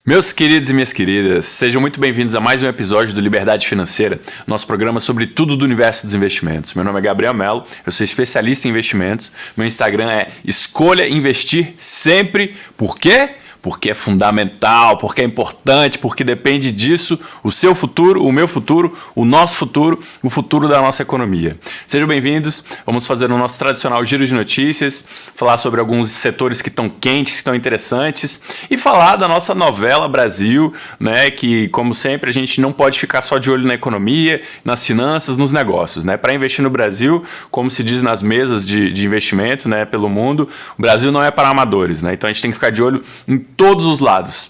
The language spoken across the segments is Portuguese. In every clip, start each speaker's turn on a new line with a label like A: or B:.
A: Meus queridos e minhas queridas, sejam muito bem-vindos a mais um episódio do Liberdade Financeira, nosso programa sobre tudo do universo dos investimentos. Meu nome é Gabriel Mello, eu sou especialista em investimentos, meu Instagram é Escolha Investir Sempre. Por quê? Porque é fundamental, porque é importante, porque depende disso o seu futuro, o meu futuro, o nosso futuro, o futuro da nossa economia. Sejam bem-vindos, vamos fazer o nosso tradicional giro de notícias, falar sobre alguns setores que estão quentes, que estão interessantes e falar da nossa novela Brasil, né, que como sempre a gente não pode ficar só de olho na economia, nas finanças, nos negócios, né? Para investir no Brasil, como se diz nas mesas de investimento, né, pelo mundo, o Brasil não é para amadores, né? Então a gente tem que ficar de olho em todos os lados.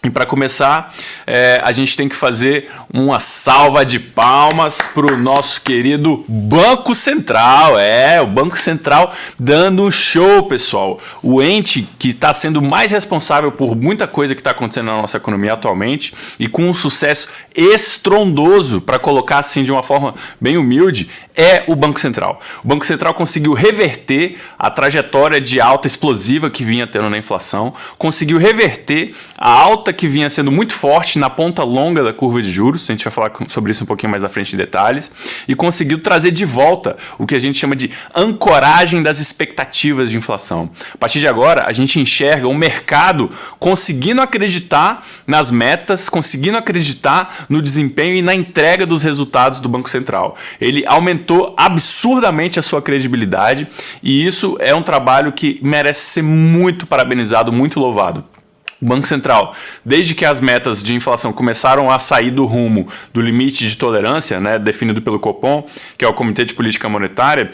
A: E para começar, a gente tem que fazer uma salva de palmas para o nosso querido Banco Central. O Banco Central dando um show, pessoal. O ente que está sendo mais responsável por muita coisa que está acontecendo na nossa economia atualmente e com um sucesso estrondoso, para colocar assim de uma forma bem humilde, é o Banco Central. O Banco Central conseguiu reverter a trajetória de alta explosiva que vinha tendo na inflação, conseguiu reverter a alta que vinha sendo muito forte na ponta longa da curva de juros, a gente vai falar sobre isso um pouquinho mais na frente em detalhes, e conseguiu trazer de volta o que a gente chama de ancoragem das expectativas de inflação. A partir de agora, a gente enxerga o mercado conseguindo acreditar nas metas, conseguindo acreditar no desempenho e na entrega dos resultados do Banco Central. Ele aumentou absurdamente a sua credibilidade e isso é um trabalho que merece ser muito parabenizado, muito louvado. O Banco Central, desde que as metas de inflação começaram a sair do rumo do limite de tolerância, né, definido pelo Copom, que é o Comitê de Política Monetária,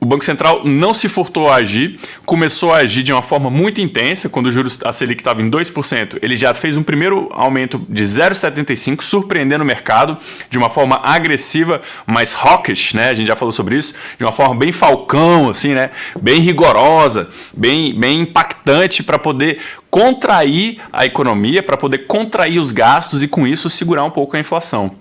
A: o Banco Central não se furtou a agir, começou a agir de uma forma muito intensa. Quando o juros a Selic estava em 2%, ele já fez um primeiro aumento de 0,75%, surpreendendo o mercado de uma forma agressiva, mais hawkish, né? A gente já falou sobre isso, de uma forma bem falcão, assim, né? Bem rigorosa, bem impactante para poder contrair a economia, para poder contrair os gastos e com isso segurar um pouco a inflação.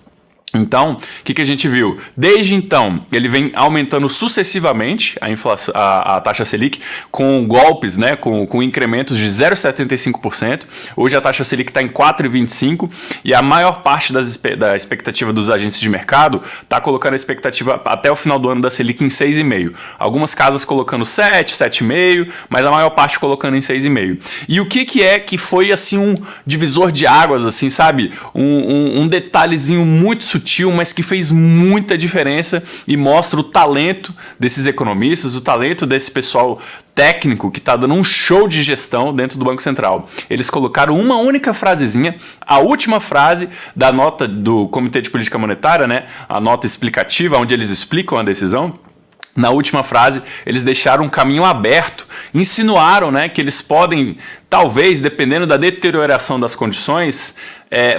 A: Então, o que a gente viu? Desde então, ele vem aumentando sucessivamente a taxa Selic com golpes, né, com incrementos de 0,75%. Hoje a taxa Selic está em 4,25% e a maior parte da expectativa dos agentes de mercado está colocando a expectativa até o final do ano da Selic em 6,5%. Algumas casas colocando 7, 7,5%, mas a maior parte colocando em 6,5%. E o que foi assim um divisor de águas, assim, sabe? Um detalhezinho muito sutil, mas que fez muita diferença e mostra o talento desses economistas, o talento desse pessoal técnico que está dando um show de gestão dentro do Banco Central. Eles colocaram uma única frasezinha, a última frase da nota do Comitê de Política Monetária, né, a nota explicativa, onde eles explicam a decisão. Na última frase, eles deixaram um caminho aberto, insinuaram, né, que eles podem, talvez, dependendo da deterioração das condições,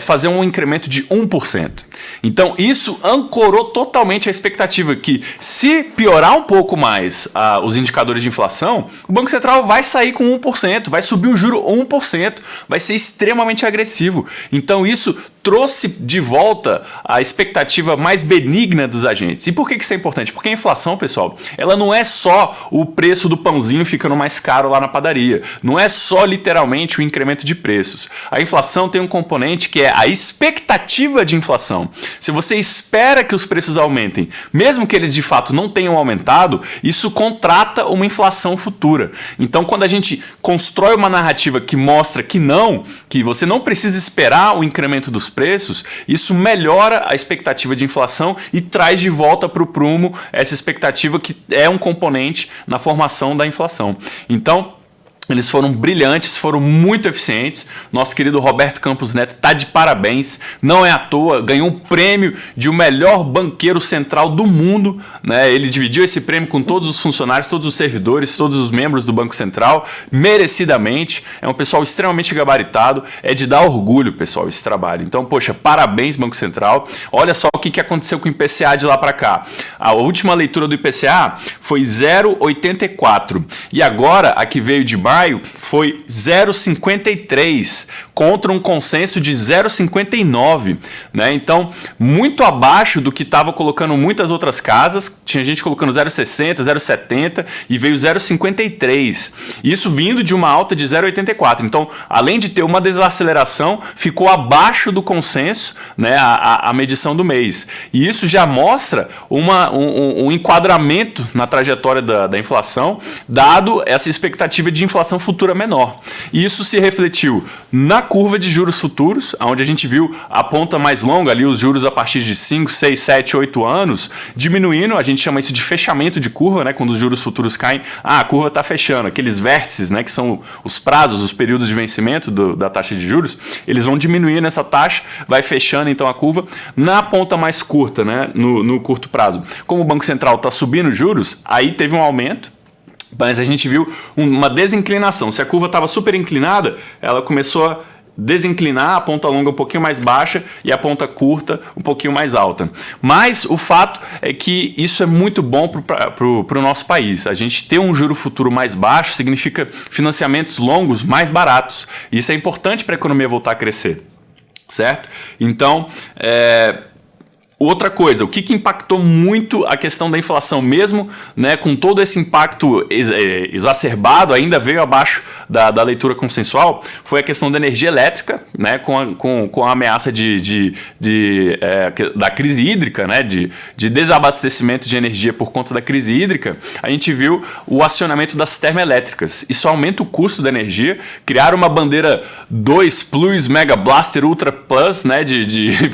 A: fazer um incremento de 1%. Então, isso ancorou totalmente a expectativa que, se piorar um pouco mais os indicadores de inflação, o Banco Central vai sair com 1%, vai subir o juro 1%, vai ser extremamente agressivo. Então, isso trouxe de volta a expectativa mais benigna dos agentes. E por que isso é importante? Porque a inflação, pessoal, ela não é só o preço do pãozinho ficando mais caro lá na padaria. Não é só literalmente o incremento de preços. A inflação tem um componente que é a expectativa de inflação. Se você espera que os preços aumentem, mesmo que eles de fato não tenham aumentado, isso contrata uma inflação futura. Então, quando a gente constrói uma narrativa que mostra que você não precisa esperar o incremento dos preços, isso melhora a expectativa de inflação e traz de volta para o prumo essa expectativa que é um componente na formação da inflação. Então, eles foram brilhantes, foram muito eficientes. Nosso querido Roberto Campos Neto está de parabéns, não é à toa, ganhou um prêmio de o melhor banqueiro central do mundo, né? Ele dividiu esse prêmio com todos os funcionários, todos os servidores, todos os membros do Banco Central, merecidamente. É um pessoal extremamente gabaritado, é de dar orgulho, pessoal, esse trabalho. Então, poxa, parabéns, Banco Central. Olha só o que aconteceu com o IPCA de lá para cá. A última leitura do IPCA foi 0,84 e agora, a que veio de maio, foi 0,53, contra um consenso de 0,59, né? Então, muito abaixo do que estava colocando muitas outras casas. Tinha gente colocando 0,60, 0,70 e veio 0,53. Isso vindo de uma alta de 0,84. Então, além de ter uma desaceleração, ficou abaixo do consenso, né, a medição do mês. E isso já mostra um enquadramento na trajetória da inflação, dado essa expectativa de inflação futura menor. E isso se refletiu na curva de juros futuros, onde a gente viu a ponta mais longa ali, os juros a partir de 5, 6, 7, 8 anos, diminuindo. A gente chama isso de fechamento de curva, né? Quando os juros futuros caem, a curva está fechando. Aqueles vértices, né, que são os prazos, os períodos de vencimento da taxa de juros, eles vão diminuindo essa taxa, vai fechando então a curva na ponta mais curta, né, no curto prazo. Como o Banco Central está subindo juros, aí teve um aumento, mas a gente viu uma desinclinação. Se a curva estava super inclinada, ela começou a desinclinar, a ponta longa um pouquinho mais baixa e a ponta curta um pouquinho mais alta. Mas o fato é que isso é muito bom para o nosso país. A gente ter um juro futuro mais baixo significa financiamentos longos mais baratos. Isso é importante para a economia voltar a crescer, certo? Então, outra coisa, o que impactou muito a questão da inflação mesmo, né, com todo esse impacto exacerbado, ainda veio abaixo da leitura consensual, foi a questão da energia elétrica, né, com a ameaça da crise hídrica, né, de desabastecimento de energia por conta da crise hídrica. A gente viu o acionamento das termoelétricas. Isso aumenta o custo da energia, criaram uma bandeira 2 Plus Mega Blaster Ultra Plus, né,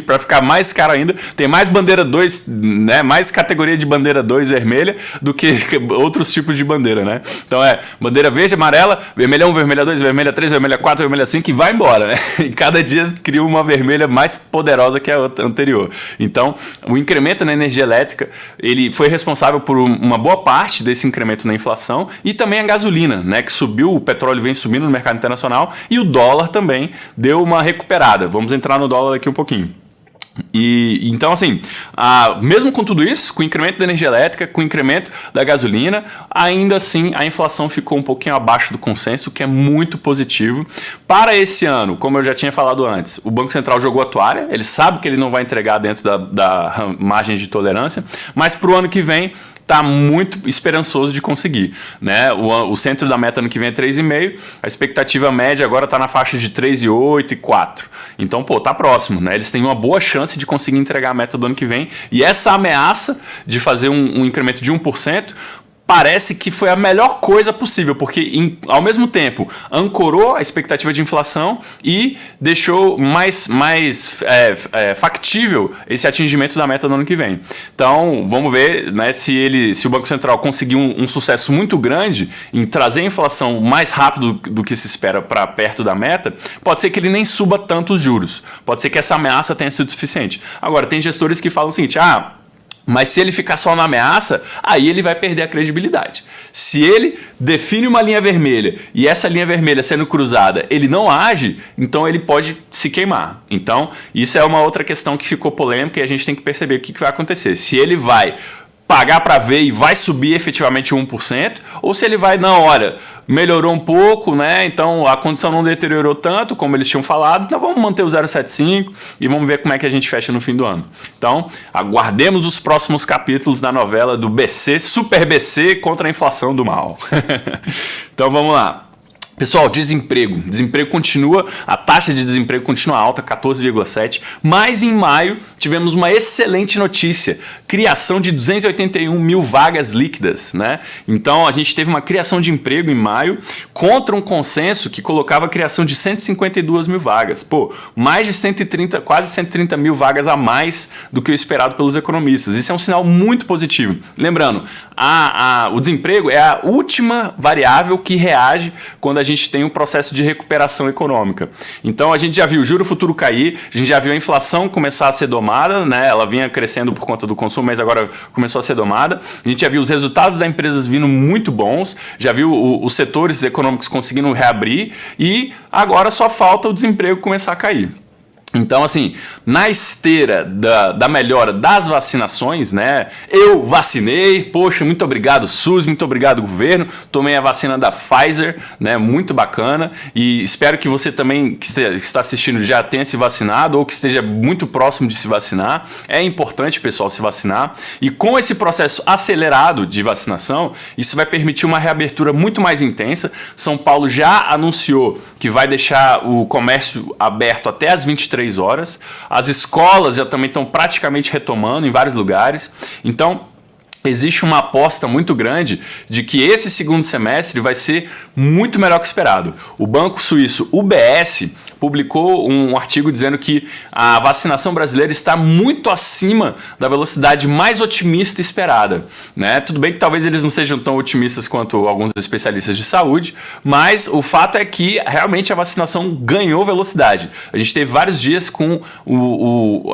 A: para ficar mais caro ainda. Tem mais bandeira 2, né, mais categoria de bandeira 2 vermelha do que outros tipos de bandeira, né? Então bandeira verde, amarela, vermelha 1, vermelha 2, vermelha 3, vermelha 4, vermelha 5 e vai embora, né? E cada dia cria uma vermelha mais poderosa que a anterior. Então, o incremento na energia elétrica, ele foi responsável por uma boa parte desse incremento na inflação e também a gasolina, né, que subiu, o petróleo vem subindo no mercado internacional e o dólar também deu uma recuperada. Vamos entrar no dólar aqui um pouquinho. E então, assim, mesmo com tudo isso, com o incremento da energia elétrica, com o incremento da gasolina, ainda assim a inflação ficou um pouquinho abaixo do consenso, o que é muito positivo. Para esse ano, como eu já tinha falado antes, o Banco Central jogou a toalha, ele sabe que ele não vai entregar dentro da margem de tolerância, mas para o ano que vem está muito esperançoso de conseguir, né? O centro da meta no que vem é 3,5, a expectativa média agora está na faixa de 3,8 e 4. Então, tá próximo, né? Eles têm uma boa chance de conseguir entregar a meta do ano que vem, e essa ameaça de fazer um incremento de 1%, parece que foi a melhor coisa possível, porque ao mesmo tempo ancorou a expectativa de inflação e deixou mais factível esse atingimento da meta do ano que vem. Então, vamos ver, né, se o Banco Central conseguir um sucesso muito grande em trazer a inflação mais rápido do que se espera para perto da meta, pode ser que ele nem suba tanto os juros. Pode ser que essa ameaça tenha sido suficiente. Agora, tem gestores que falam o seguinte, mas se ele ficar só na ameaça, aí ele vai perder a credibilidade. Se ele define uma linha vermelha e essa linha vermelha sendo cruzada, ele não age, então ele pode se queimar. Então, isso é uma outra questão que ficou polêmica e a gente tem que perceber o que vai acontecer. Se ele vai pagar para ver e vai subir efetivamente 1%, ou se ele vai, não, olha, melhorou um pouco, né? Então a condição não deteriorou tanto como eles tinham falado, então vamos manter o 0,75 e vamos ver como é que a gente fecha no fim do ano. Então, aguardemos os próximos capítulos da novela do BC, Super BC contra a inflação do mal. Então vamos lá. Pessoal, desemprego continua, a taxa de desemprego continua alta, 14,7%, mas em maio tivemos uma excelente notícia, criação de 281 mil vagas líquidas, né? Então a gente teve uma criação de emprego em maio contra um consenso que colocava a criação de 152 mil vagas. Mais de 130, quase 130 mil vagas a mais do que o esperado pelos economistas. Isso é um sinal muito positivo. Lembrando, o desemprego é a última variável que reage quando a gente tem um processo de recuperação econômica. Então a gente já viu o juro futuro cair, a gente já viu a inflação começar a ser domada, né? Ela vinha crescendo por conta do consumo, mas agora começou a ser domada. A gente já viu os resultados das empresas vindo muito bons, já viu os setores econômicos conseguindo reabrir e agora só falta o desemprego começar a cair. Então, assim, na esteira da melhora das vacinações, né? Eu vacinei, poxa, muito obrigado SUS, muito obrigado governo, tomei a vacina da Pfizer, né? Muito bacana, e espero que você também, que está assistindo, já tenha se vacinado ou que esteja muito próximo de se vacinar. É importante, pessoal, se vacinar, e com esse processo acelerado de vacinação, isso vai permitir uma reabertura muito mais intensa. São Paulo já anunciou que vai deixar o comércio aberto até as 23 horas. As escolas já também estão praticamente retomando em vários lugares. Então, existe uma aposta muito grande de que esse segundo semestre vai ser muito melhor que esperado. O banco suíço UBS publicou um artigo dizendo que a vacinação brasileira está muito acima da velocidade mais otimista esperada, né? Tudo bem que talvez eles não sejam tão otimistas quanto alguns especialistas de saúde, mas o fato é que realmente a vacinação ganhou velocidade. A gente teve vários dias com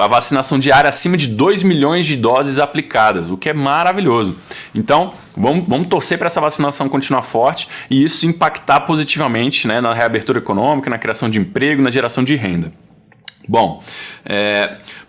A: a vacinação diária acima de 2 milhões de doses aplicadas, o que é maravilhoso. Então, vamos torcer para essa vacinação continuar forte e isso impactar positivamente, né, na reabertura econômica, na criação de emprego, na geração de renda. Bom,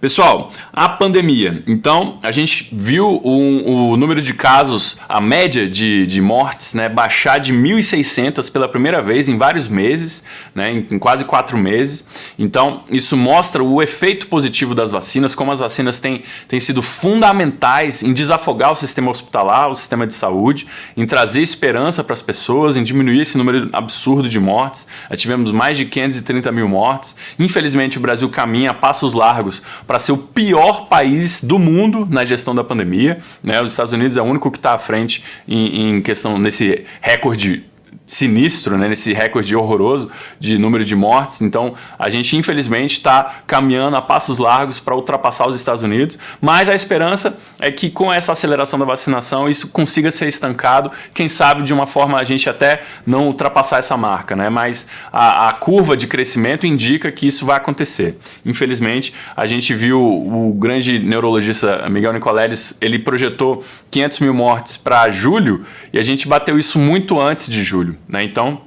A: pessoal, a pandemia. Então, a gente viu o número de casos, a média de mortes, né, baixar de 1.600 pela primeira vez em vários meses, né, em quase 4 meses. Então, isso mostra o efeito positivo das vacinas, como as vacinas têm sido fundamentais em desafogar o sistema hospitalar, o sistema de saúde, em trazer esperança para as pessoas, em diminuir esse número absurdo de mortes. Já tivemos mais de 530 mil mortes. Infelizmente, o Brasil caminha a passos largos para ser o pior país do mundo na gestão da pandemia, né? Os Estados Unidos é o único que está à frente em questão nesse recorde sinistro, né, nesse recorde horroroso de número de mortes. Então, a gente infelizmente está caminhando a passos largos para ultrapassar os Estados Unidos, mas a esperança é que com essa aceleração da vacinação isso consiga ser estancado, quem sabe de uma forma a gente até não ultrapassar essa marca, né? Mas a curva de crescimento indica que isso vai acontecer. Infelizmente, a gente viu o grande neurologista Miguel Nicoleles, ele projetou 500 mil mortes para julho e a gente bateu isso muito antes de julho, né? Então,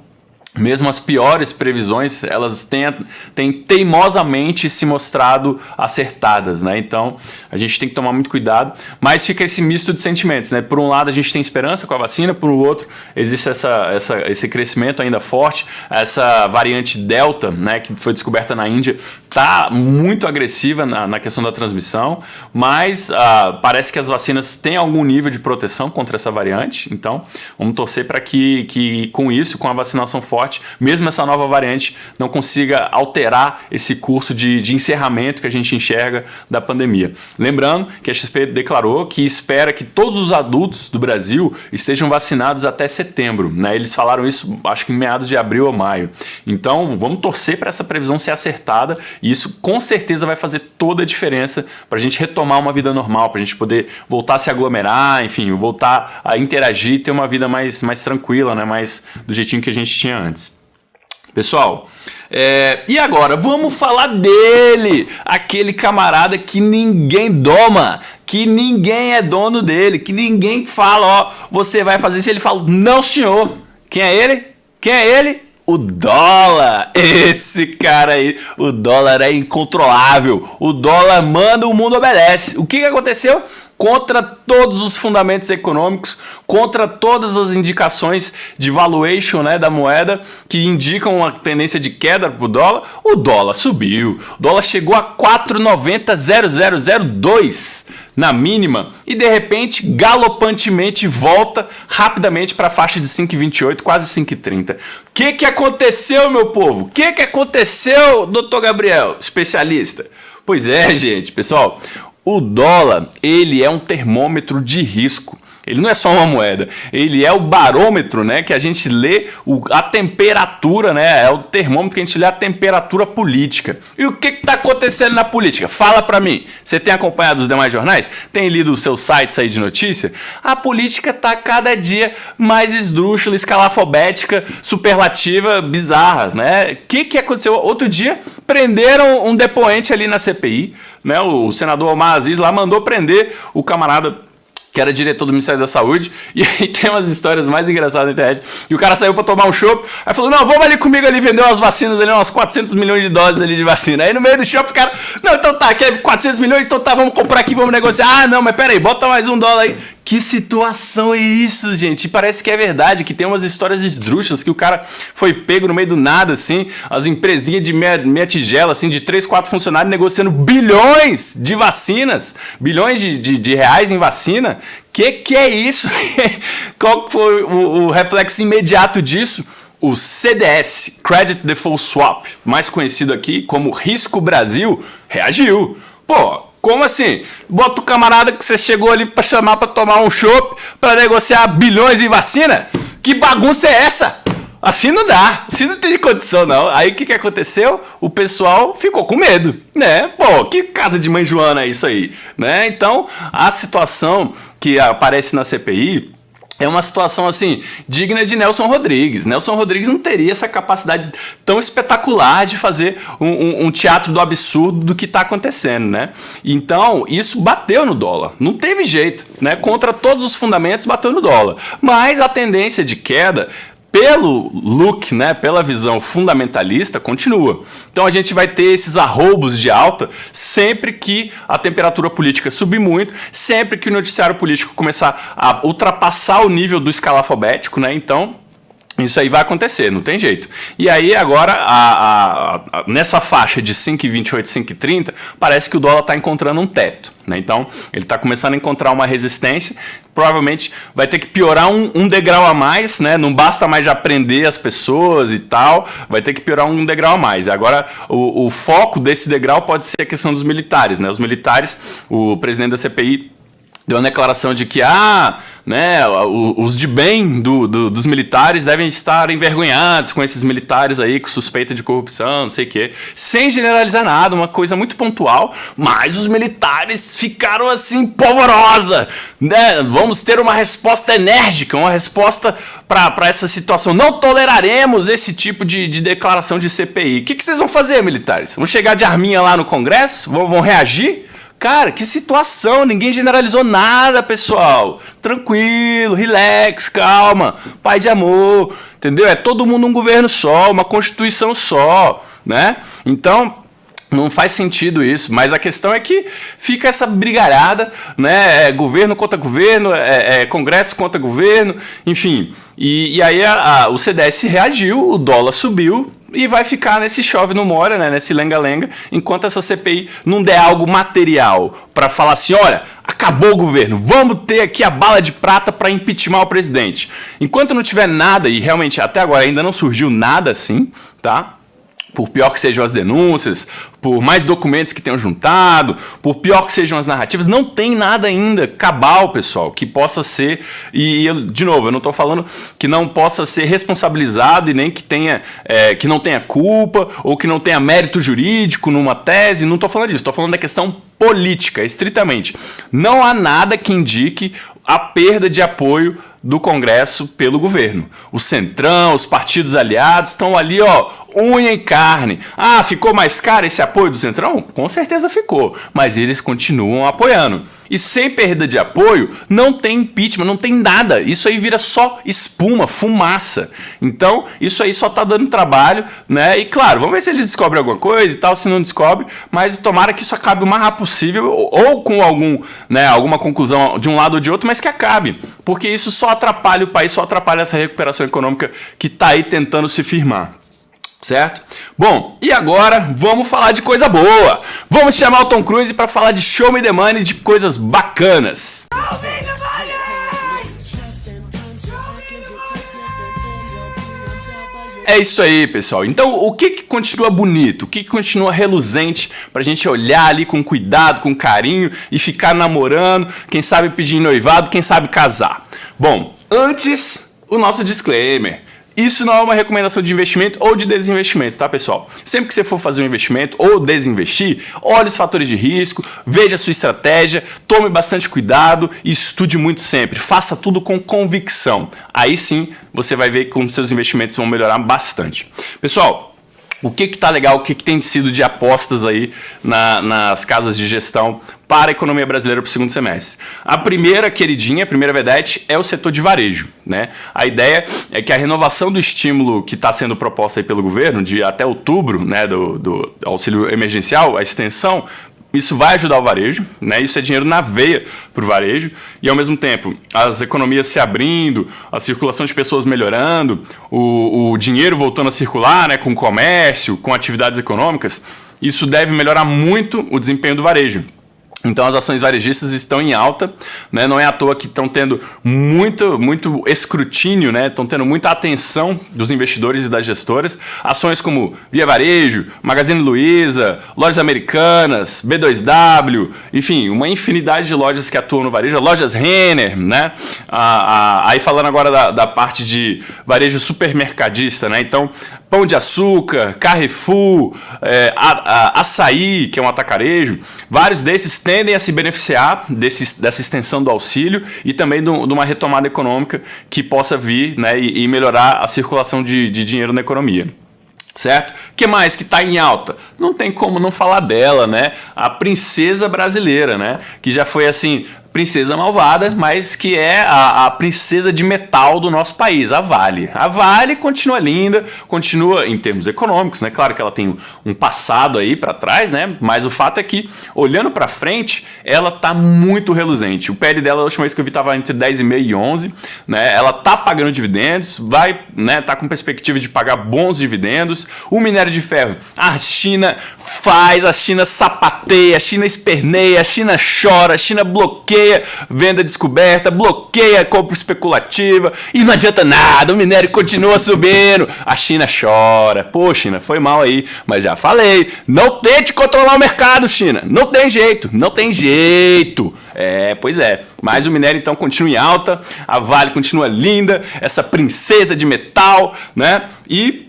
A: mesmo as piores previsões, elas têm teimosamente se mostrado acertadas, né? Então, a gente tem que tomar muito cuidado, mas fica esse misto de sentimentos, né? Por um lado, a gente tem esperança com a vacina, por outro, existe esse crescimento ainda forte, essa variante Delta, né, que foi descoberta na Índia, está muito agressiva na questão da transmissão, mas parece que as vacinas têm algum nível de proteção contra essa variante, então vamos torcer para que com isso, com a vacinação forte, mesmo essa nova variante não consiga alterar esse curso de encerramento que a gente enxerga da pandemia. Lembrando que a XP declarou que espera que todos os adultos do Brasil estejam vacinados até setembro, né? Eles falaram isso, acho que em meados de abril ou maio. Então, vamos torcer para essa previsão ser acertada e isso com certeza vai fazer toda a diferença para a gente retomar uma vida normal, para a gente poder voltar a se aglomerar, enfim, voltar a interagir e ter uma vida mais tranquila, né? Mais do jeitinho que a gente tinha antes. Pessoal, e agora vamos falar dele, aquele camarada que ninguém doma, que ninguém é dono dele, que ninguém fala, ó, você vai fazer isso, ele fala, não senhor. Quem é ele? Quem é ele? O dólar, esse cara aí, o dólar é incontrolável, o dólar manda, o mundo obedece. O que aconteceu? Contra todos os fundamentos econômicos, contra todas as indicações de valuation, né, da moeda, que indicam uma tendência de queda para o dólar subiu. O dólar chegou a 4,900002 na mínima e de repente, galopantemente, volta rapidamente para a faixa de 5,28, quase 5,30. O que aconteceu, meu povo? O que aconteceu, doutor Gabriel, especialista? Pois é, gente, pessoal, o dólar, ele é um termômetro de risco. Ele não é só uma moeda, ele é o barômetro, né, que a gente lê a temperatura, né, é o termômetro que a gente lê a temperatura política. E o que está acontecendo na política? Fala para mim. Você tem acompanhado os demais jornais? Tem lido os seus sites aí de notícia? A política está cada dia mais esdrúxula, escalafobética, superlativa, bizarra, né? O que aconteceu? Outro dia prenderam um depoente ali na CPI, né? O senador Omar Aziz lá mandou prender o camarada que era diretor do Ministério da Saúde, e aí tem umas histórias mais engraçadas na internet, e o cara saiu pra tomar um chopp, aí falou, não, vamos ali comigo ali vender umas vacinas ali, umas 400 milhões de doses ali de vacina, aí no meio do chopp o cara, não, então tá, quer 400 milhões, então tá, vamos comprar aqui, vamos negociar, ah, não, mas pera aí, bota mais $1 aí. Que situação é isso, gente? Parece que é verdade, que tem umas histórias esdrúxulas, que o cara foi pego no meio do nada, assim, as empresinhas de meia tigela, assim, de 3, 4 funcionários negociando bilhões de vacinas, bilhões de reais em vacina. Que é isso? Qual foi o reflexo imediato disso? O CDS, Credit Default Swap, mais conhecido aqui como Risco Brasil, reagiu. Pô, como assim? Bota o camarada que você chegou ali pra chamar pra tomar um chopp, pra negociar bilhões em vacina? Que bagunça é essa? Assim não dá, assim não tem condição não. Aí o que aconteceu? O pessoal ficou com medo, né? Pô, que casa de mãe Joana é isso aí, né? Então, a situação que aparece na CPI é uma situação, assim, digna de Nelson Rodrigues. Nelson Rodrigues não teria essa capacidade tão espetacular de fazer um teatro do absurdo do que está acontecendo, né? Então, isso bateu no dólar. Não teve jeito, né? Contra todos os fundamentos, bateu no dólar. Mas a tendência de queda, pelo look, né, pela visão fundamentalista, continua. Então a gente vai ter esses arroubos de alta sempre que a temperatura política subir muito, sempre que o noticiário político começar a ultrapassar o nível do escalafobético, né? Então isso aí vai acontecer, não tem jeito. E aí agora, nessa faixa de 5,28, 5,30, parece que o dólar está encontrando um teto, né? Então ele está começando a encontrar uma resistência, provavelmente vai ter que piorar um degrau a mais, né? Não basta mais já prender as pessoas e tal, vai ter que piorar um degrau a mais. Agora o foco desse degrau pode ser a questão dos militares, né? Os militares, o presidente da CPI deu uma declaração de que né, os de bem dos militares devem estar envergonhados com esses militares aí com suspeita de corrupção, não sei o quê. Sem generalizar nada, uma coisa muito pontual, mas os militares ficaram assim, polvorosa, né? Vamos ter uma resposta enérgica, uma resposta para essa situação. Não toleraremos esse tipo de declaração de CPI. O que vocês vão fazer, militares? Vão chegar de arminha lá no Congresso? Vão reagir? Cara, que situação, ninguém generalizou nada, pessoal. Tranquilo, relax, calma, paz e amor, entendeu? É todo mundo um governo só, uma constituição só, né? Então, não faz sentido isso, mas a questão é que fica essa brigalhada, né? Governo contra governo, Congresso contra governo, enfim. E aí o CDS reagiu, o dólar subiu, e vai ficar nesse chove não mora, né, nesse lenga-lenga, enquanto essa CPI não der algo material para falar assim, olha, acabou o governo, vamos ter aqui a bala de prata para impeachment o presidente. Enquanto não tiver nada, e realmente até agora ainda não surgiu nada assim, tá? Por pior que sejam as denúncias, por mais documentos que tenham juntado, por pior que sejam as narrativas, não tem nada ainda cabal, pessoal, que possa ser, de novo, eu não estou falando que não possa ser responsabilizado e nem que que não tenha culpa ou que não tenha mérito jurídico numa tese, não estou falando disso, estou falando da questão política, estritamente. Não há nada que indique a perda de apoio do Congresso pelo governo. O Centrão, os partidos aliados estão ali, ó, unha e carne. Ah, ficou mais caro esse apoio do Centrão? Com certeza ficou, mas eles continuam apoiando. E sem perda de apoio, não tem impeachment, não tem nada. Isso aí vira só espuma, fumaça. Então, isso aí só tá dando trabalho, né? E claro, vamos ver se eles descobrem alguma coisa e tal, se não descobre, mas tomara que isso acabe o mais rápido possível, ou com alguma conclusão de um lado ou de outro, mas que acabe. Porque isso só atrapalha o país, só atrapalha essa recuperação econômica que tá aí tentando se firmar. Certo? Bom, e agora vamos falar de coisa boa. Vamos chamar o Tom Cruise para falar de Show Me The Money, de coisas bacanas. Show me the money! É isso aí, pessoal. Então, o que continua bonito? O que continua reluzente pra gente olhar ali com cuidado, com carinho e ficar namorando, quem sabe pedir noivado, quem sabe casar? Bom, antes, o nosso disclaimer. Isso não é uma recomendação de investimento ou de desinvestimento, tá, pessoal? Sempre que você for fazer um investimento ou desinvestir, olhe os fatores de risco, veja a sua estratégia, tome bastante cuidado e estude muito sempre. Faça tudo com convicção. Aí sim, você vai ver como seus investimentos vão melhorar bastante. Pessoal, o que está legal, o que tem sido de apostas aí nas casas de gestão para a economia brasileira para o segundo semestre. A primeira queridinha, a primeira vedete, é o setor de varejo, né? A ideia é que a renovação do estímulo que está sendo proposta aí pelo governo, de até outubro, né, do auxílio emergencial, a extensão, isso vai ajudar o varejo, né? Isso é dinheiro na veia para o varejo e, ao mesmo tempo, as economias se abrindo, a circulação de pessoas melhorando, o dinheiro voltando a circular, né, com o comércio, com atividades econômicas, isso deve melhorar muito o desempenho do varejo. Então as ações varejistas estão em alta, né? Não é à toa que estão tendo muito escrutínio, né? Estão tendo muita atenção dos investidores e das gestoras. Ações como Via Varejo, Magazine Luiza, Lojas Americanas, B2W, enfim, uma infinidade de lojas que atuam no varejo, lojas Renner, né? Aí falando agora da parte de varejo supermercadista, né? Então, Pão de Açúcar, Carrefour, Açaí, que é um atacarejo, vários desses tendem a se beneficiar dessa extensão do auxílio e também de uma retomada econômica que possa vir, né, e melhorar a circulação de dinheiro na economia. Certo? O que mais que está em alta? Não tem como não falar dela, né? A princesa brasileira, né? Que já foi assim, princesa malvada, mas que é a princesa de metal do nosso país, a Vale. A Vale continua linda, continua em termos econômicos, né? Claro que ela tem um passado aí para trás, né? Mas o fato é que, olhando para frente, ela tá muito reluzente. O PL dela, a última vez que eu vi, estava entre 10,5 e 11, né? Ela tá pagando dividendos, vai, né? Tá com perspectiva de pagar bons dividendos. O minério de ferro, a China faz, a China sapateia, a China esperneia, a China chora, a China bloqueia venda descoberta, bloqueia a compra especulativa e não adianta nada, o minério continua subindo, a China chora. Pô, China, foi mal aí, mas já falei, não tente controlar o mercado, China, não tem jeito, não tem jeito. Pois é, mas o minério então continua em alta, a Vale continua linda, essa princesa de metal, né? E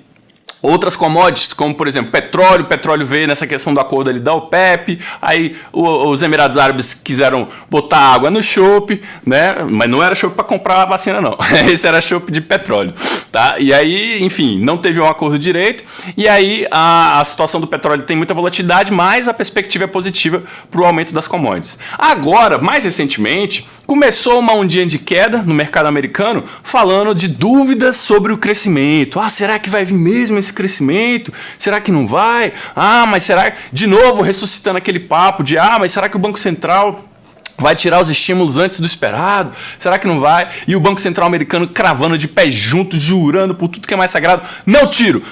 A: outras commodities, como por exemplo petróleo veio nessa questão do acordo ali da OPEP, aí os Emirados Árabes quiseram botar água no chope, né? Mas não era chope para comprar a vacina não, esse era chope de petróleo, tá? E aí, enfim, não teve um acordo direito, e aí a situação do petróleo tem muita volatilidade, mas a perspectiva é positiva para o aumento das commodities. Agora, mais recentemente, começou uma ondinha de queda no mercado americano, falando de dúvidas sobre o crescimento. Será que vai vir mesmo esse crescimento? Será que não vai? Mas será que... De novo, ressuscitando aquele papo de mas será que o Banco Central vai tirar os estímulos antes do esperado? Será que não vai? E o Banco Central americano cravando de pé junto, jurando por tudo que é mais sagrado. Não tiro!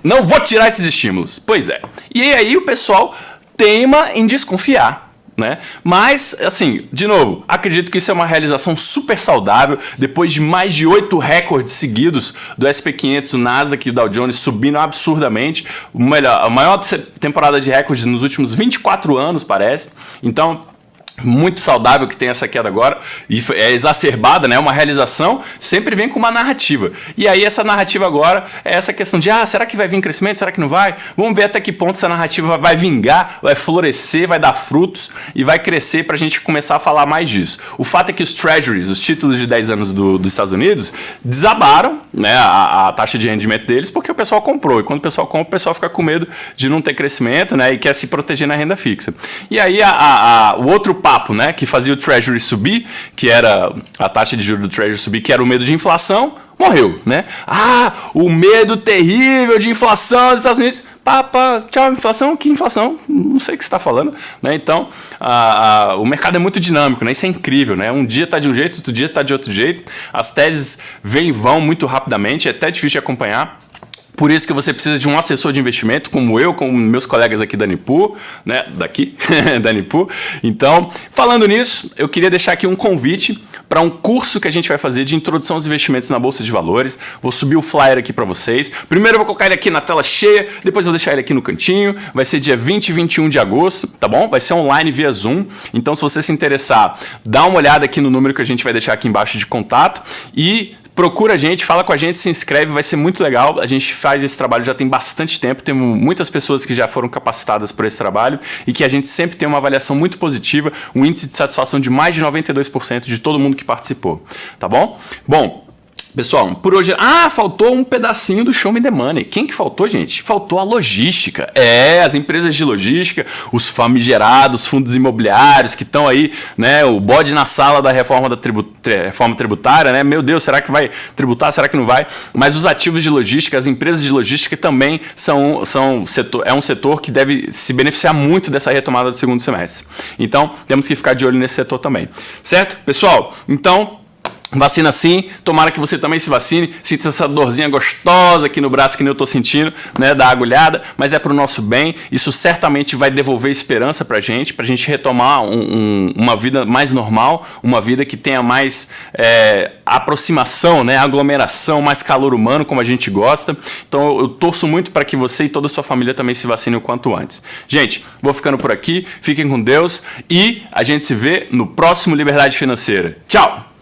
A: Não vou tirar esses estímulos. Pois é. E aí o pessoal teima em desconfiar, né? Mas, assim, de novo, acredito que isso é uma realização super saudável, depois de mais de 8 recordes seguidos do SP500, do Nasdaq e do Dow Jones subindo absurdamente, a maior temporada de recordes nos últimos 24 anos, parece. Então, muito saudável que tem essa queda agora, e é exacerbada, né? Uma realização sempre vem com uma narrativa. E aí essa narrativa agora é essa questão de será que vai vir crescimento? Será que não vai? Vamos ver até que ponto essa narrativa vai vingar, vai florescer, vai dar frutos e vai crescer para a gente começar a falar mais disso. O fato é que os treasuries, os títulos de 10 anos dos Estados Unidos, desabaram, né, a taxa de rendimento deles porque o pessoal comprou. E quando o pessoal compra, o pessoal fica com medo de não ter crescimento, né, e quer se proteger na renda fixa. E aí o outro papo, né, que fazia o Treasury subir, que era a taxa de juros do Treasury subir, que era o medo de inflação, morreu, né? O medo terrível de inflação nos Estados Unidos. Tchau, inflação? Que inflação? Não sei o que você está falando, né? Então, o mercado é muito dinâmico, né? Isso é incrível, né? Um dia está de um jeito, outro dia está de outro jeito. As teses vêm e vão muito rapidamente, é até difícil de acompanhar. Por isso que você precisa de um assessor de investimento, como eu, como meus colegas aqui da Nipu, né? Daqui, da Nipu. Então, falando nisso, eu queria deixar aqui um convite para um curso que a gente vai fazer de introdução aos investimentos na Bolsa de Valores. Vou subir o flyer aqui para vocês. Primeiro eu vou colocar ele aqui na tela cheia, depois eu vou deixar ele aqui no cantinho. Vai ser dia 20 e 21 de agosto, tá bom? Vai ser online via Zoom. Então, se você se interessar, dá uma olhada aqui no número que a gente vai deixar aqui embaixo de contato e procura a gente, fala com a gente, se inscreve, vai ser muito legal. A gente faz esse trabalho já tem bastante tempo, temos muitas pessoas que já foram capacitadas por esse trabalho e que a gente sempre tem uma avaliação muito positiva, um índice de satisfação de mais de 92% de todo mundo que participou, tá bom? Bom, Pessoal, por hoje... faltou um pedacinho do Show Me the Money. Quem que faltou, gente? Faltou a logística. As empresas de logística, os famigerados, fundos imobiliários que estão aí, né? O bode na sala da reforma tributária, né? Meu Deus, será que vai tributar? Será que não vai? Mas os ativos de logística, as empresas de logística também é um setor que deve se beneficiar muito dessa retomada do segundo semestre. Então, temos que ficar de olho nesse setor também. Certo? Pessoal, então... Vacina sim, tomara que você também se vacine, sinta essa dorzinha gostosa aqui no braço que nem eu tô sentindo, né, da agulhada, mas é pro nosso bem, isso certamente vai devolver esperança pra gente retomar uma vida mais normal, uma vida que tenha mais aproximação, né, aglomeração, mais calor humano, como a gente gosta. Então eu torço muito para que você e toda a sua família também se vacinem o quanto antes. Gente, vou ficando por aqui, fiquem com Deus e a gente se vê no próximo Liberdade Financeira. Tchau!